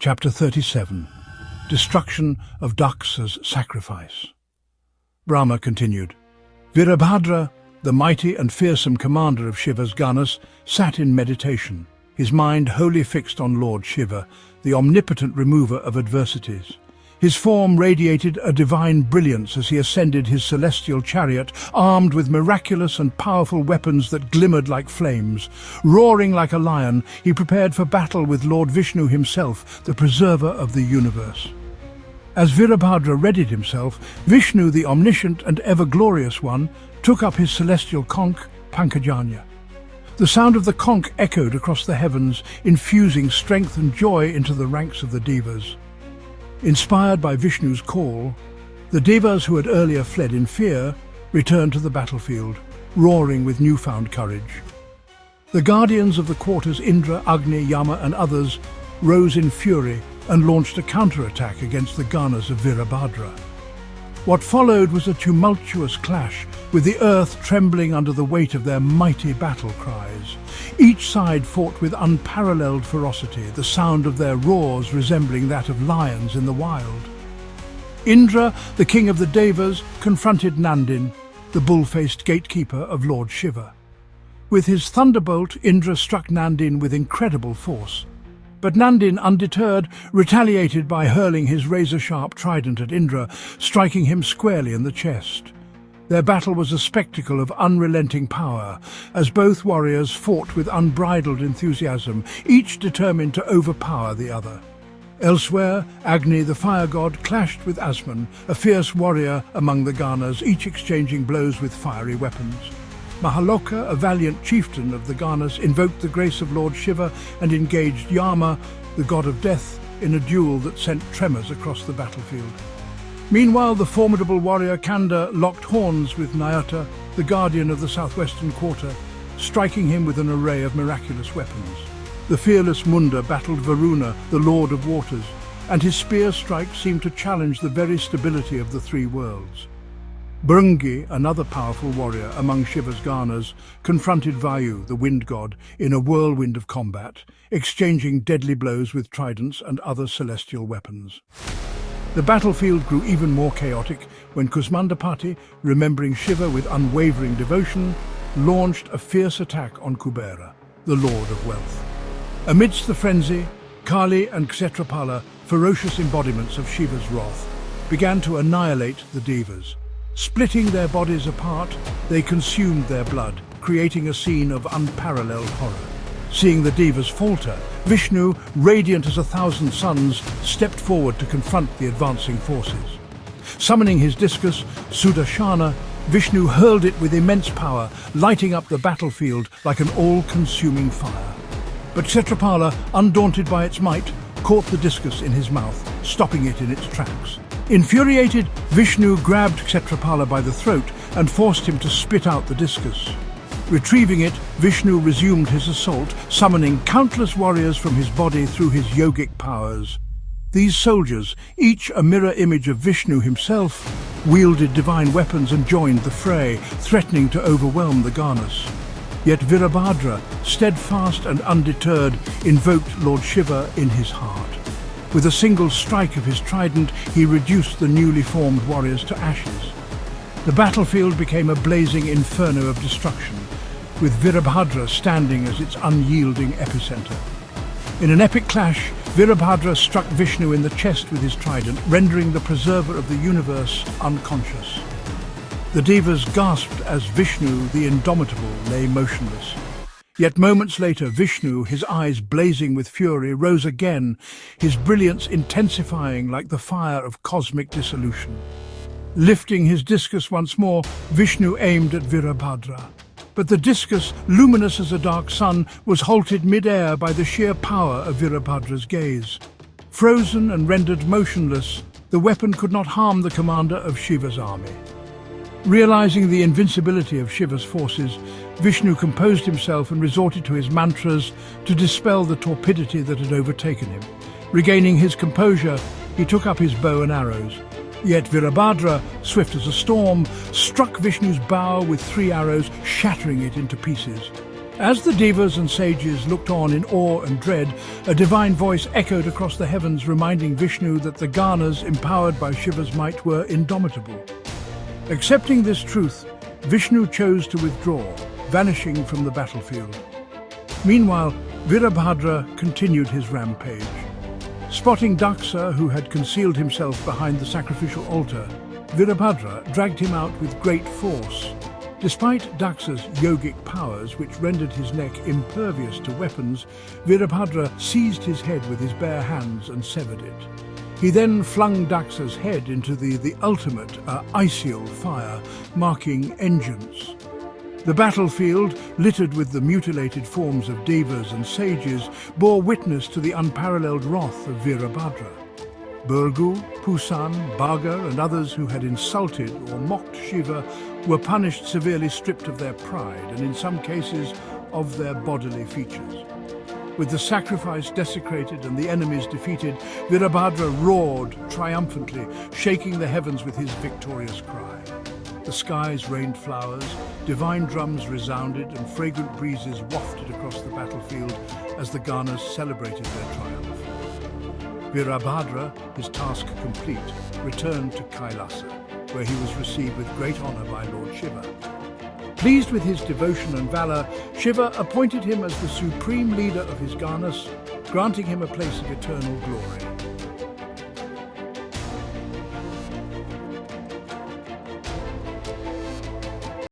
Chapter 37. Destruction of Dakṣa's sacrifice. Brahma continued. Vīrabhadra, the mighty and fearsome commander of Shiva's Gaṇas, sat in meditation, his mind wholly fixed on Lord Shiva, the omnipotent remover of adversities. His form radiated a divine brilliance as he ascended his celestial chariot, armed with miraculous and powerful weapons that glimmered like flames. Roaring like a lion, he prepared for battle with Lord Vishnu himself, the preserver of the universe. As Vīrabhadra readied himself, Vishnu, the omniscient and ever-glorious one, took up his celestial conch, Pankajanya. The sound of the conch echoed across the heavens, infusing strength and joy into the ranks of the devas. Inspired by Vishnu's call, the devas who had earlier fled in fear returned to the battlefield, roaring with newfound courage. The guardians of the quarters Indra, Agni, Yama and others rose in fury and launched a counterattack against the Gaṇas of Vīrabhadra. What followed was a tumultuous clash, with the earth trembling under the weight of their mighty battle cries. Each side fought with unparalleled ferocity, the sound of their roars resembling that of lions in the wild. Indra, the king of the devas, confronted Nandin, the bull-faced gatekeeper of Lord Shiva. With his thunderbolt, Indra struck Nandin with incredible force. But Nandin, undeterred, retaliated by hurling his razor-sharp trident at Indra, striking him squarely in the chest. Their battle was a spectacle of unrelenting power, as both warriors fought with unbridled enthusiasm, each determined to overpower the other. Elsewhere, Agni, the fire god, clashed with Asman, a fierce warrior among the Gaṇas, each exchanging blows with fiery weapons. Mahaloka, a valiant chieftain of the Gaṇas, invoked the grace of Lord Shiva and engaged Yama, the god of death, in a duel that sent tremors across the battlefield. Meanwhile, the formidable warrior Kanda locked horns with Nayata, the guardian of the southwestern quarter, striking him with an array of miraculous weapons. The fearless Munda battled Varuna, the lord of waters, and his spear strike seemed to challenge the very stability of the three worlds. Bhringi, another powerful warrior among Shiva's Gaṇas, confronted Vayu, the wind god, in a whirlwind of combat, exchanging deadly blows with tridents and other celestial weapons. The battlefield grew even more chaotic when Kusmandapati, remembering Shiva with unwavering devotion, launched a fierce attack on Kubera, the lord of wealth. Amidst the frenzy, Kali and Kshetrapala, ferocious embodiments of Shiva's wrath, began to annihilate the devas. Splitting their bodies apart, they consumed their blood, creating a scene of unparalleled horror. Seeing the devas falter, Vishnu, radiant as 1,000 suns, stepped forward to confront the advancing forces. Summoning his discus, Sudarshana, Vishnu hurled it with immense power, lighting up the battlefield like an all-consuming fire. But Kshetrapala, undaunted by its might, caught the discus in his mouth, stopping it in its tracks. Infuriated, Vishnu grabbed Kshetrapala by the throat and forced him to spit out the discus. Retrieving it, Vishnu resumed his assault, summoning countless warriors from his body through his yogic powers. These soldiers, each a mirror image of Vishnu himself, wielded divine weapons and joined the fray, threatening to overwhelm the Gaṇas. Yet Vīrabhadra, steadfast and undeterred, invoked Lord Shiva in his heart. With a single strike of his trident, he reduced the newly formed warriors to ashes. The battlefield became a blazing inferno of destruction, with Vīrabhadra standing as its unyielding epicenter. In an epic clash, Vīrabhadra struck Vishnu in the chest with his trident, rendering the preserver of the universe unconscious. The devas gasped as Vishnu, the indomitable, lay motionless. Yet moments later, Vishnu, his eyes blazing with fury, rose again, his brilliance intensifying like the fire of cosmic dissolution. Lifting his discus once more, Vishnu aimed at Vīrabhadra. But the discus, luminous as a dark sun, was halted mid-air by the sheer power of Vīrabhadra's gaze. Frozen and rendered motionless, the weapon could not harm the commander of Shiva's army. Realizing the invincibility of Shiva's forces, Vishnu composed himself and resorted to his mantras to dispel the torpidity that had overtaken him. Regaining his composure, he took up his bow and arrows. Yet Vīrabhadra, swift as a storm, struck Vishnu's bow with 3 arrows, shattering it into pieces. As the devas and sages looked on in awe and dread, a divine voice echoed across the heavens, reminding Vishnu that the Gaṇas, empowered by Shiva's might, were indomitable. Accepting this truth, Vishnu chose to withdraw, vanishing from the battlefield. Meanwhile, Vīrabhadra continued his rampage. Spotting Dakṣa, who had concealed himself behind the sacrificial altar, Vīrabhadra dragged him out with great force. Despite Dakṣa's yogic powers, which rendered his neck impervious to weapons, Vīrabhadra seized his head with his bare hands and severed it. He then flung Dakṣa's head into the ultimate icial fire, marking vengeance. The battlefield, littered with the mutilated forms of devas and sages, bore witness to the unparalleled wrath of Vīrabhadra. Burgu, Pusan, Bhaga and others who had insulted or mocked Shiva were punished severely, stripped of their pride and in some cases of their bodily features. With the sacrifice desecrated and the enemies defeated, Vīrabhadra roared triumphantly, shaking the heavens with his victorious cry. The skies rained flowers, divine drums resounded and fragrant breezes wafted across the battlefield as the Gaṇas celebrated their triumph. Vīrabhadra, his task complete, returned to Kailāsa, where he was received with great honor by Lord Shiva. Pleased with his devotion and valor, Shiva appointed him as the supreme leader of his Gaṇas, granting him a place of eternal glory.